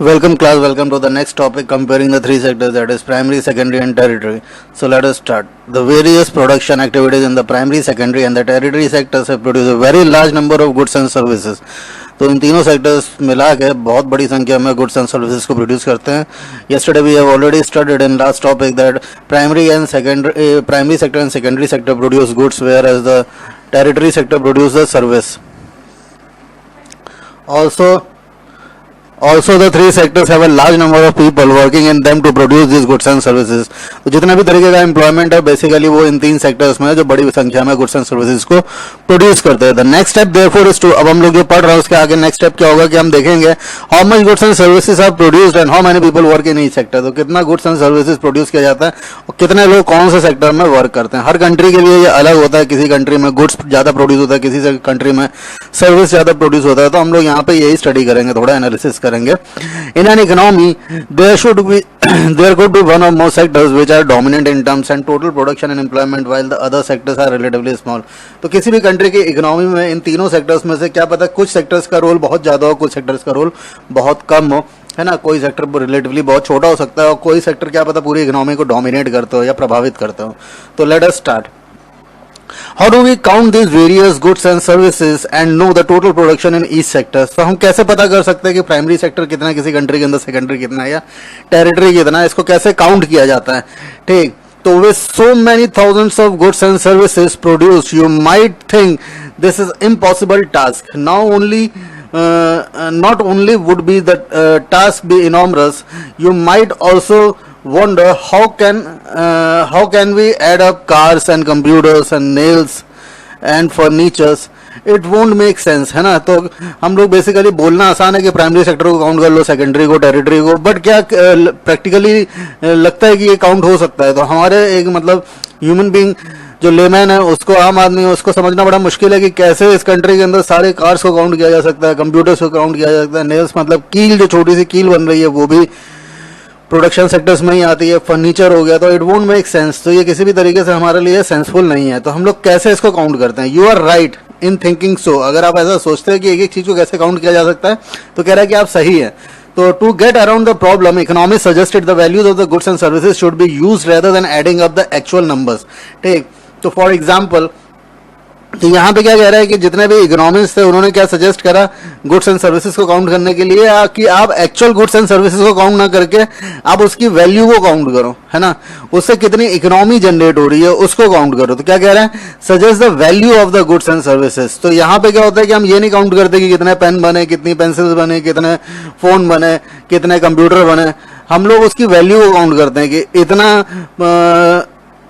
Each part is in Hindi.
Welcome class, welcome to the next topic comparing the three sectors, that is primary, secondary and tertiary. So let us start. The various production activities in the primary, secondary and the tertiary sectors have produced a very large number of goods and services. तो इन तीनों सेक्टर्स मिला के बहुत बड़ी संख्या में गुड्स एंड सर्विसेज को प्रोड्यूस करते हैं. Yesterday we have already studied in last topic that primary sector and secondary sector produce goods, whereas the tertiary sector produces service. Also the three sectors have a large number of people working in them to produce these goods and services. तो जितना भी तरीके का एम्प्लॉयमेंट है बेसिकली वो इन तीन सेक्टर्स में है जो बड़ी संख्या में गुड्स एंड सर्विसेज को प्रोड्यूस करते हैं. The next step therefore is to, अब हम लोग जो पढ़ रहे हैं उसके आगे नेक्स्ट स्टेप क्या होगा कि हम देखेंगे how much goods and services are produced and how many people work in each sector. तो कितना गुड्स एंड सर्विसेज प्रोड्यूस किया जाता है और कितने लोग कौन से सेक्टर में वर्क करते हैं. हर कंट्री के लिए ये अलग होता है. किसी कंट्री में गुड्स ज़्यादा प्रोड्यूस होता है, किसी कंट्री में सर्विस ज़्यादा प्रोड्यूस होता है. तो हम लोग यहाँ पे यही स्टडी करेंगे, थोड़ा एनालिसिस करेंगे. In an economy, there could be one or more sectors which are dominant in terms and total production and employment, while the other sectors are relatively small. तो किसी भी कंट्री की इकोनॉमी में इन तीनों सेक्टर्स में से क्या पता कुछ सेक्टर्स का रोल बहुत ज़्यादा हो, कुछ सेक्टर्स का रोल बहुत कम हो, है ना. कोई सेक्टर रिलेटिवली बहुत छोटा हो सकता है और कोई सेक्टर क्या पता पूरी इकोनॉमी को डोमिनेट करते हो या प्रभावित करते हो. तो let us start. How do we count these various goods and services and know the total production in each sector? तो हम कैसे पता कर सकते हैं कि प्राइमरी सेक्टर कितना है किसी कंट्री के अंदर, सेकेंडरी कितना है या टेरिटरी कितना है, इसको कैसे काउंट किया जाता है. ठीक, तो with so many thousands of goods and services produced, you might think this is impossible task. Not only would be the task be enormous, you might also wonder how can we add up cars and computers and nails and furnitures. It won't make sense, है ना. तो हम लोग बेसिकली बोलना आसान है कि प्राइमरी सेक्टर को काउंट कर लो, सेकेंडरी को, टेरिटरी को, बट क्या प्रैक्टिकली लगता है कि ये काउंट हो सकता है. तो हमारे एक मतलब ह्यूमन बीइंग जो लेमैन है उसको, आम आदमी है, उसको समझना बड़ा मुश्किल है कि कैसे इस कंट्री के अंदर सारे कार्स को काउंट किया जा सकता है, कंप्यूटर्स को काउंट किया जा सकता है, नेल्स मतलब कील, जो छोटी सी कील बन रही है वो भी प्रोडक्शन सेक्टर्स में ही आती है, फर्नीचर हो गया. तो इट वोंट मेक सेंस. तो ये किसी भी तरीके से हमारे लिए सेंसफुल नहीं है. तो हम लोग कैसे इसको काउंट करते हैं. You are right in thinking so. अगर आप ऐसा सोचते हैं कि एक एक चीज़ को कैसे काउंट किया जा सकता है तो कह रहा है कि आप सही है. तो to get around the problem, economist suggested the values of the goods and services should be use rather than adding up the actual numbers. ठीक, तो फॉर एग्जाम्पल तो यहाँ पे क्या कह रहा है कि जितने भी इकोनॉमिस्ट थे उन्होंने क्या सजेस्ट करा गुड्स एंड सर्विसेज को काउंट करने के लिए कि आप एक्चुअल गुड्स एंड सर्विसेज को काउंट ना करके आप उसकी वैल्यू को काउंट करो, है ना. उससे कितनी इकोनॉमी जनरेट हो रही है उसको काउंट करो. तो क्या कह रहे हैं, suggest the value of the goods and services. तो यहाँ पे क्या होता है कि हम ये नहीं काउंट करते कि कितने पेन बने, कितनी पेंसिल्स बने, कितने फोन बने, कितने कंप्यूटर बने. हम लोग उसकी वैल्यू को काउंट करते हैं कि इतना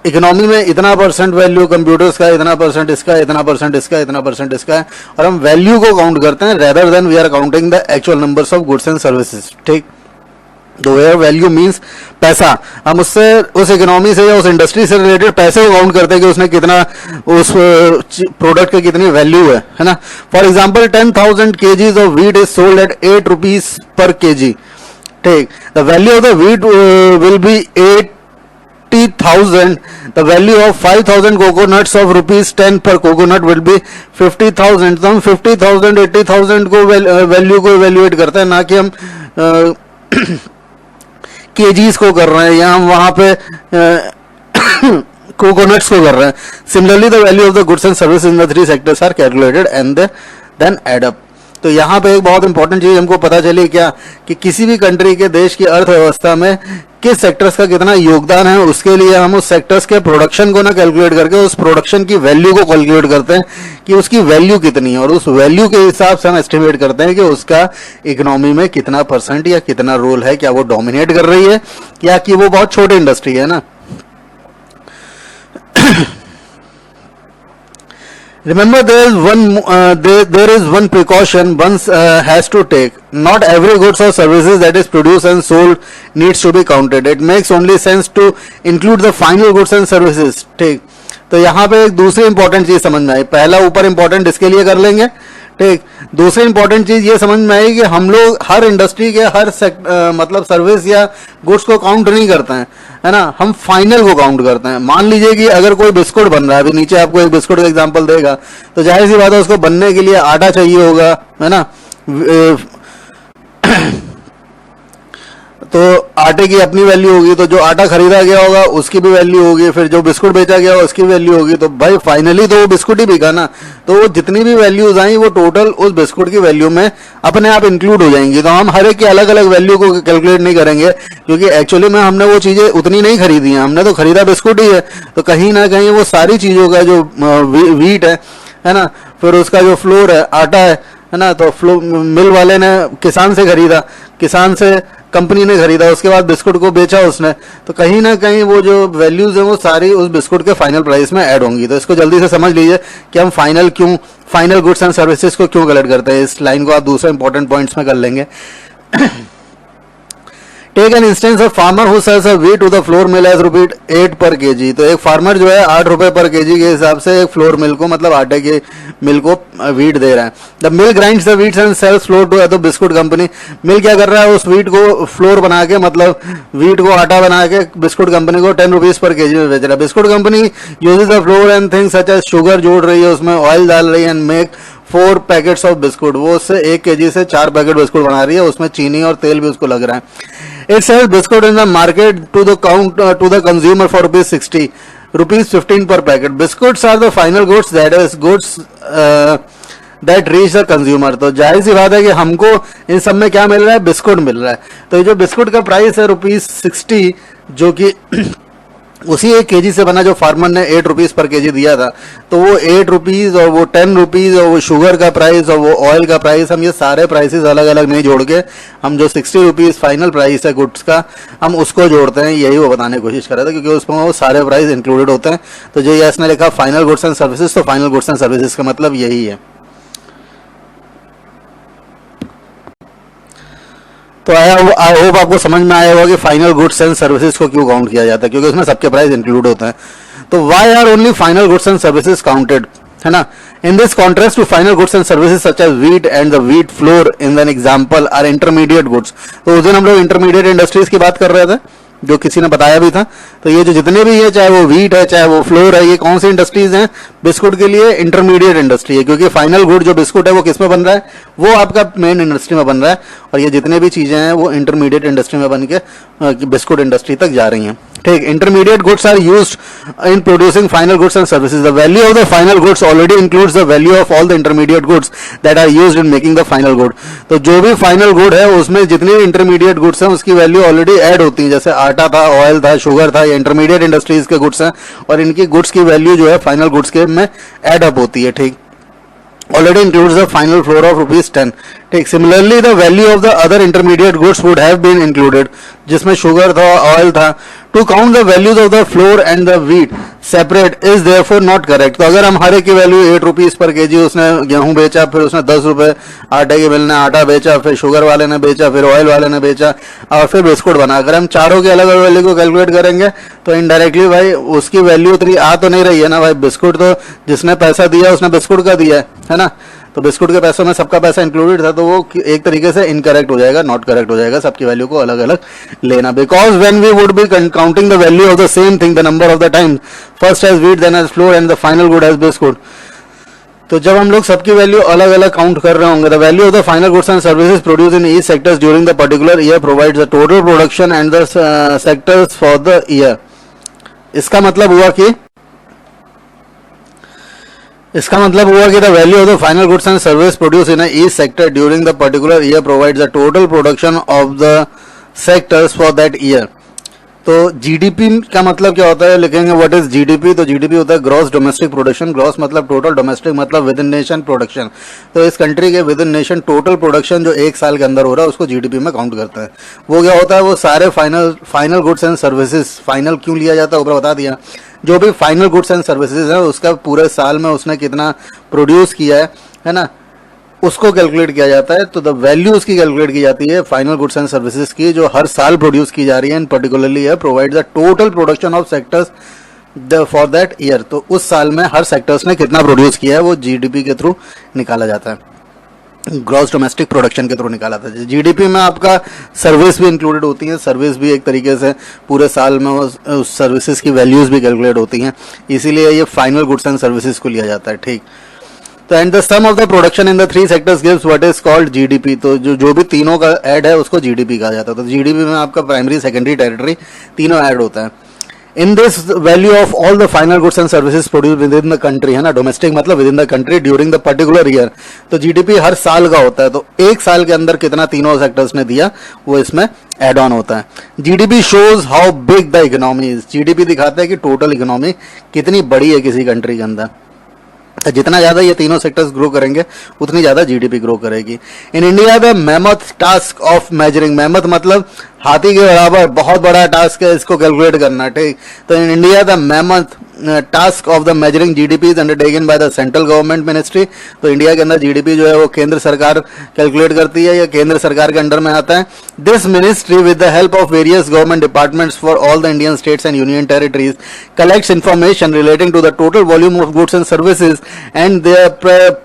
इकोनॉमी में इतना परसेंट वैल्यू कंप्यूटर्स का, इतना परसेंट इसका, इतना परसेंट इसका, इतना परसेंट इसका है, और हम वैल्यू को काउंट करते हैं rather than we are counting the actual numbers of goods and services. ठीक, तो वेयर वैल्यू मीन्स पैसा. हम उससे उस इकोनॉमी से या उस इंडस्ट्री से रिलेटेड पैसे को काउंट करते हैं कि उसने कितना, उस प्रोडक्ट की कितनी वैल्यू है ना. For example 10,000 kgs of wheat is sold at 8 rupees पर kg. ठीक, the value of the wheat will be 80,000. The value of 5,000 coconuts of ₹10 per coconut will be 50,000. तो हम 50,000 80,000 को वैल्यू को इवेल्युएट करते हैं, ना कि हम केजीज को कर रहे हैं या हम वहाँ पे कोकोनट्स को कर रहे हैं. Similarly the value of the goods and service in the three sectors are calculated and then add up. तो यहाँ पे एक बहुत इंपॉर्टेंट चीज़ हमको पता चली क्या कि किसी भी कंट्री के देश की अर्थव्यवस्था में किस सेक्टर्स का कितना योगदान है, उसके लिए हम उस सेक्टर्स के प्रोडक्शन को ना कैलकुलेट करके उस प्रोडक्शन की वैल्यू को कैलकुलेट करते हैं कि उसकी वैल्यू कितनी है, और उस वैल्यू के हिसाब से हम एस्टिमेट करते हैं कि उसका इकोनॉमी में कितना परसेंट या कितना रोल है, क्या वो डोमिनेट कर रही है या कि वो बहुत छोटी इंडस्ट्री है ना. Remember, there is one precaution one has to take. Not every goods or services that is produced and sold needs to be counted. It makes only sense to include the final goods and services. ठीक, तो यहाँ पे एक दूसरी इंपॉर्टेंट चीज समझ में आई. पहला ऊपर इंपॉर्टेंट इसके लिए कर लेंगे. ठीक, दूसरी इंपॉर्टेंट चीज ये समझ में आई कि हम लोग हर इंडस्ट्री के हर मतलब सर्विस या गुड्स को काउंट नहीं करते हैं, है ना. हम फाइनल को काउंट करते हैं. मान लीजिए कि अगर कोई बिस्कुट बन रहा है, अभी नीचे आपको एक बिस्कुट का एग्जांपल देगा, तो जाहिर सी बात है उसको बनने के लिए आटा चाहिए होगा, है ना. आटे की अपनी वैल्यू होगी, तो जो आटा खरीदा गया होगा उसकी भी वैल्यू होगी, फिर जो बिस्कुट बेचा गया होगा उसकी वैल्यू होगी, तो भाई फाइनली तो वो बिस्कुट ही बिका ना। तो वो जितनी भी वैल्यूज आई वो टोटल उस बिस्कुट की वैल्यू में अपने आप इंक्लूड हो जाएंगी। तो हम हर एक की अलग अलग वैल्यू को कैलकुलेट नहीं करेंगे, क्योंकि एक्चुअली में हमने वो चीज़ें उतनी नहीं खरीदी हैं, हमने तो खरीदा बिस्कुट ही है। तो कहीं ना कहीं वो सारी चीज़ों का जो वीट है ना, फिर उसका जो फ्लोर है, आटा है ना, तो फ्लो मिल वाले ने किसान से खरीदा, किसान से कंपनी ने खरीदा, उसके बाद बिस्कुट को बेचा उसने। तो कहीं ना कहीं वो जो वैल्यूज है वो सारी उस बिस्कुट के फाइनल प्राइस में ऐड होंगी। तो इसको जल्दी से समझ लीजिए कि हम फाइनल गुड्स एंड सर्विसेज को क्यों कलेक्ट करते हैं। इस लाइन को आप दूसरे इंपॉर्टेंट पॉइंट्स में कर लेंगे। Take an instance of farmer who sells a wheat to the flour mill as rupees 8 per KG. तो एक फार्मर जो है 8 रुपए पर केजी के हिसाब से एक फ्लोर मिल को, मतलब आटे के मिल को व्हीट दे रहा है। The mill grinds the wheats and sells flour to the biscuit company. Mill क्या कर रहा है, उस व्हीट को फ्लोर बना के, मतलब व्हीट को आटा बना के बिस्कुट कंपनी को 10 रुपीज पर केजी में बेच रहा है। Biscuit company uses the flour and things such as sugar जोड़ रही है, उसमें ऑयल डाल रही है, and make 4 packets of biscuit. वो उससे 1 केजी से 4 पैकेट बिस्कुट बना रही है, उसमें चीनी और तेल भी उसको लग रहा है। It sells biscuit in the market to the consumer for rupees 15 per packet. Biscuits are the final goods, that is goods that reach the consumer. तो जाहिर सी बात है कि हमको इन सब में क्या मिल रहा है, बिस्कुट मिल रहा है। तो जो बिस्कुट का प्राइस है ₹60, जो कि उसी 1 केजी से बना, जो फार्मर ने 8 रुपीज़ पर केजी दिया था, तो वो 8 रुपीज़ और वो 10 रुपीज़ और वो शुगर का प्राइस और वो ऑयल का प्राइस, हम ये सारे प्राइसेस अलग अलग नहीं जोड़ के हम जो 60 रुपीज़ फाइनल प्राइस है गुड्स का, हम उसको जोड़ते हैं। यही वो बताने की कोशिश कर रहे थे, क्योंकि उसमें वो सारे प्राइस इंक्लूडेड होते हैं। तो जो ये इसने लिखा फाइनल गुड्स एंड सर्विसेज, तो फाइनल गुड्स एंड सर्विसेज का मतलब यही है। तो आई होप आपको समझ में आया होगा कि फाइनल गुड्स एंड सर्विसेज को क्यों काउंट किया जाता है, क्योंकि उसमें सबके प्राइस इंक्लूड होते हैं। तो why are only final goods and services counted, है ना। In this contrast to final goods and services such as wheat and the wheat flour in an example are intermediate goods. तो उस दिन हम लोग इंटरमीडिएट इंडस्ट्रीज की बात कर रहे थे, जो किसी ने बताया भी था। तो ये जो जितने भी है, चाहे वो व्हीट है चाहे वो फ्लोर है, ये कौन सी इंडस्ट्रीज हैं बिस्कुट के लिए? इंटरमीडिएट इंडस्ट्री है, क्योंकि फाइनल गुड जो बिस्कुट है वो किस में बन रहा है, वो आपका मेन इंडस्ट्री में बन रहा है, और ये जितने भी चीजें हैं वो इंटरमीडिएट इंडस्ट्री में बन के बिस्कुट इंडस्ट्री तक जा रही हैं। ठीक, intermediate goods are used in producing final goods and services. The value of the final goods already includes the value of all the intermediate goods that are used in making the final good. तो जो भी फाइनल गुड है उसमें जितनी भी इंटरमीडिएट गुड्स हैं उसकी वैल्यू ऑलरेडी ऐड होती है। जैसे आटा था, ऑयल था, शुगर था, ये इंटरमीडिएट इंडस्ट्रीज के गुड्स हैं, और इनकी गुड्स की वैल्यू जो है फाइनल गुड्स के में ऐड अप होती है। ठीक, already includes the final floor of ₹10. ठीक, similarly the value of the other intermediate goods would have been included, जिसमें शुगर था, ऑयल था। To count the values of the flour and the wheat separate is therefore not correct. तो अगर हम हर एक की वैल्यू 8 रुपीज़ पर केजी, उसने गेहूं बेचा, फिर उसने 10 रुपए आटे के मिल ने आटा बेचा, फिर शुगर वाले ने बेचा, फिर ऑयल वाले ने बेचा, और फिर बिस्कुट बना। अगर हम चारों के अलग अलग वैल्यू को कैलकुलेट करेंगे तो इनडायरेक्टली भाई उसकी वैल्यू उतनी आ तो नहीं रही है ना भाई। बिस्कुट तो जिसने पैसा दिया उसने बिस्कुट का दिया है ना। तो बिस्कुट के पैसों में सबका पैसा इंक्लूडेड था, तो वो एक तरीके से इनकरेक्ट हो जाएगा, नॉट करेक्ट हो जाएगा, सबकी वैल्यू को अलग अलग लेना। Because when we would be counting the value of the same thing the number of the times first as wheat then as flour and the final good as biscuit. तो जब हम लोग सबकी वैल्यू अलग अलग काउंट कर रहे होंगे, the value of the final goods and services produce in each sectors during the particular year provides the total production and the sectors for the year. इसका मतलब हुआ कि the value of the final goods and service produce in each sector during the particular year provides the total production of the sectors for that year. तो जीडीपी का मतलब क्या होता है, लिखेंगे व्हाट इज जीडीपी। तो जीडीपी होता है ग्रॉस डोमेस्टिक प्रोडक्शन। ग्रॉस मतलब टोटल, डोमेस्टिक मतलब विद इन नेशन प्रोडक्शन। तो इस कंट्री के with in nation total production जो एक साल के अंदर हो रहा है उसको जीडीपी में काउंट करता है। वो क्या होता है, वो सारे final goods and services, final क्यों लिया जाता है ऊपर बता दिया। जो भी फाइनल गुड्स एंड सर्विसेज है उसका पूरे साल में उसने कितना प्रोड्यूस किया है ना, उसको कैलकुलेट किया जाता है। तो द वैल्यू उसकी कैलकुलेट की जाती है फाइनल गुड्स एंड सर्विसेज की, जो हर साल प्रोड्यूस की जा रही है, एंड पर्टिकुलरली है provide the total production of sectors for that year. तो उस साल में हर सेक्टर्स ने कितना प्रोड्यूस किया है वो जीडीपी के थ्रू निकाला जाता है, ग्रॉस डोमेस्टिक प्रोडक्शन के थ्रू निकाला था। जीडीपी में आपका सर्विस भी इंक्लूडेड होती है, सर्विस भी एक तरीके से पूरे साल में उस सर्विसेज की वैल्यूज भी कैलकुलेट होती हैं, इसीलिए ये फाइनल गुड्स एंड सर्विसेज को लिया जाता है। ठीक, तो and the sum of the production in the three sectors gives what is called GDP. तो जो भी तीनों का ऐड है उसको जीडीपी कहा जाता है। तो जीडीपी में आपका प्राइमरी सेकेंडरी टेरिटरी तीनों ऐड होता है। In this value of all the final goods and services produce with in the country, है ना, डोमेस्टिक मतलब with in the country during the particular year. तो जीडीपी हर साल का होता है, तो एक साल के अंदर कितना तीनों सेक्टर्स ने दिया वो इसमें एड ऑन होता है। GDP shows how big the economy is. GDP दिखाता है कि टोटल इकोनॉमी कितनी बड़ी है किसी कंट्री के अंदर। जितना ज्यादा ये तीनों सेक्टर्स ग्रो करेंगे उतनी ज्यादा जीडीपी ग्रो करेगी। In India the mammoth task of measuring, mammoth मतलब हाथी के बराबर बहुत बड़ा टास्क है इसको कैलकुलेट करना, ठीक। तो in India the mammoth task of the measuring GDP is undertaken by the central government ministry. तो इंडिया के अंदर जीडीपी जो है वो केंद्र सरकार कैलकुलेट करती है या केंद्र सरकार के अंडर में आता है। This ministry with the help of various government departments for all the Indian states and union territories collects information relating to the total volume of goods and services and their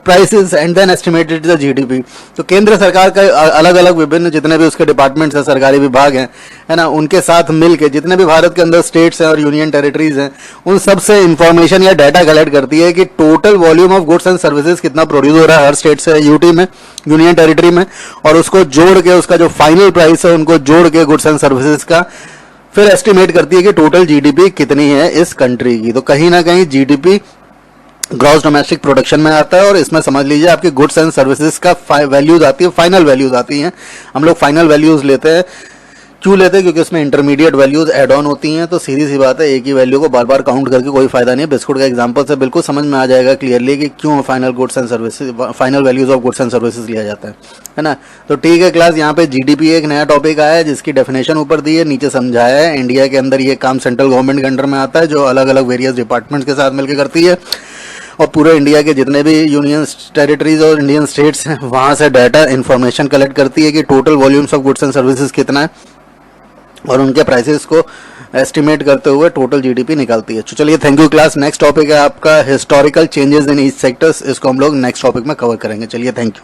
prices and then estimated the GDP. तो केंद्र सरकार का अलग अलग विभिन्न जितने भी उसके डिपार्टमेंट्स हैं, सरकारी विभाग हैं, है ना, उनके साथ मिलके जितने भी भारत के अंदर स्टेट्स हैं और यूनियन टेरिटरीज हैं उन सब से इंफॉर्मेशन या डाटा कलेक्ट करती है कि total volume of goods and services कितना प्रोड्यूस हो रहा है हर स्टेट से, यूटी में, यूनियन टेरिटरी में, और उसको जोड़ के उसका जो फाइनल प्राइस है उनको जोड़ के गुड्स एंड सर्विसेज का फिर एस्टिमेट करती है कि टोटल जीडीपी कितनी है इस कंट्री की। तो कहीं ना कहीं जीडीपी ग्रॉस डोमेस्टिक प्रोडक्शन में आता है और इसमें समझ लीजिए आपकी गुड्स एंड सर्विसेज का वैल्यूज आती है, फाइनल वैल्यूज आती हैं। हम लोग फाइनल वैल्यूज लेते हैं, क्यों लेते हैं? क्योंकि उसमें इंटरमीडिएट वैल्यूज ऐड ऑन होती हैं। तो सीधी सी बात है, एक ही वैल्यू को बार बार काउंट करके कोई फायदा नहीं है। बिस्कुट का एग्जांपल से बिल्कुल समझ में आ जाएगा क्लियरली कि क्यों final goods and services, final values of goods and services लिया जाता है ना। तो ठीक है क्लास, यहाँ पे जीडीपी एक नया टॉपिक आया है जिसकी डेफिनेशन ऊपर दी है, नीचे समझाया है। इंडिया के अंदर ये काम सेंट्रल गवर्नमेंट के अंडर में आता है जो अलग अलग वेरियस डिपार्टमेंट्स के साथ मिलकर करती है, और पूरे इंडिया के जितने भी यूनियन टेरिटरीज और इंडियन स्टेट्स हैं वहाँ से डाटा इन्फॉर्मेशन कलेक्ट करती है कि total volumes of goods and services कितना है और उनके प्राइसेस को एस्टिमेट करते हुए टोटल जीडीपी निकालती है। तो चलिए, thank you class. Next topic है आपका historical changes in each sectors. इसको हम लोग नेक्स्ट टॉपिक में कवर करेंगे। चलिए, थैंक यू।